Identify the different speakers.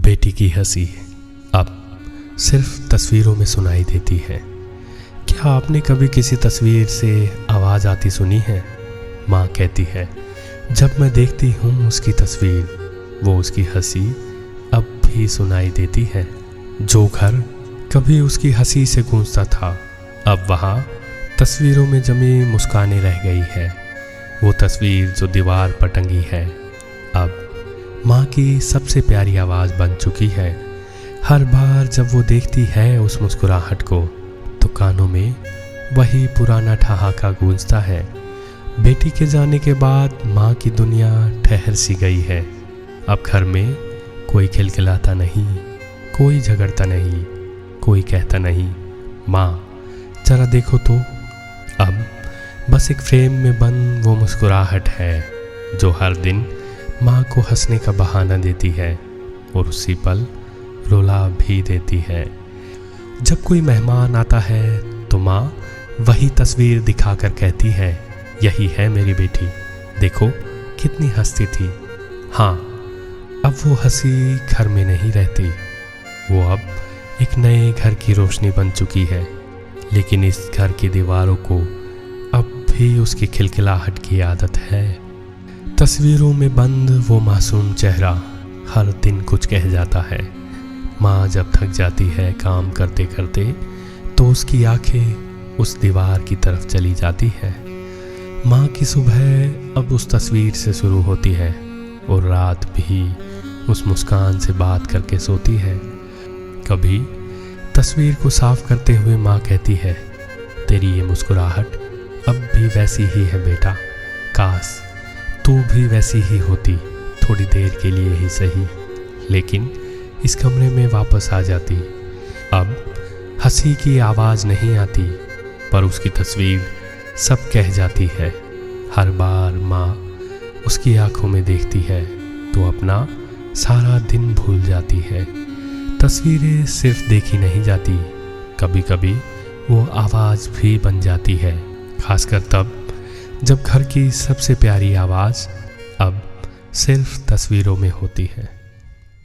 Speaker 1: बेटी की हंसी अब सिर्फ तस्वीरों में सुनाई देती है। क्या आपने कभी किसी तस्वीर से आवाज़ आती सुनी है? माँ कहती है, जब मैं देखती हूँ उसकी तस्वीर, वो उसकी हंसी अब भी सुनाई देती है। जो घर कभी उसकी हंसी से गूंजता था, अब वहाँ तस्वीरों में जमी मुस्कानें रह गई है। वो तस्वीर जो दीवार पर टंगी है, अब माँ की सबसे प्यारी आवाज़ बन चुकी है। हर बार जब वो देखती है उस मुस्कुराहट को, तो कानों में वही पुराना ठहाका गूंजता है। बेटी के जाने के बाद माँ की दुनिया ठहर सी गई है। अब घर में कोई खिलखिलाता नहीं, कोई झगड़ता नहीं, कोई कहता नहीं, माँ जरा देखो तो। अब बस एक फ्रेम में बंद वो मुस्कुराहट है, जो हर दिन माँ को हंसने का बहाना देती है और उसी पल रुला भी देती है। जब कोई मेहमान आता है तो माँ वही तस्वीर दिखाकर कहती है, यही है मेरी बेटी, देखो कितनी हंसती थी। हाँ, अब वो हंसी घर में नहीं रहती, वो अब एक नए घर की रोशनी बन चुकी है। लेकिन इस घर की दीवारों को अब भी उसकी खिलखिलाहट की आदत है। तस्वीरों में बंद वो मासूम चेहरा हर दिन कुछ कह जाता है। माँ जब थक जाती है काम करते करते, तो उसकी आंखें उस दीवार की तरफ चली जाती है। माँ की सुबह अब उस तस्वीर से शुरू होती है और रात भी उस मुस्कान से बात करके सोती है। कभी तस्वीर को साफ करते हुए माँ कहती है, तेरी ये मुस्कुराहट अब भी वैसी ही है बेटा, काश तू भी वैसी ही होती, थोड़ी देर के लिए ही सही, लेकिन इस कमरे में वापस आ जाती। अब हंसी की आवाज़ नहीं आती, पर उसकी तस्वीर सब कह जाती है। हर बार माँ उसकी आंखों में देखती है तो अपना सारा दिन भूल जाती है। तस्वीरें सिर्फ देखी नहीं जाती, कभी कभी वो आवाज़ भी बन जाती है, खासकर तब जब घर की सबसे प्यारी आवाज़ अब सिर्फ तस्वीरों में होती है।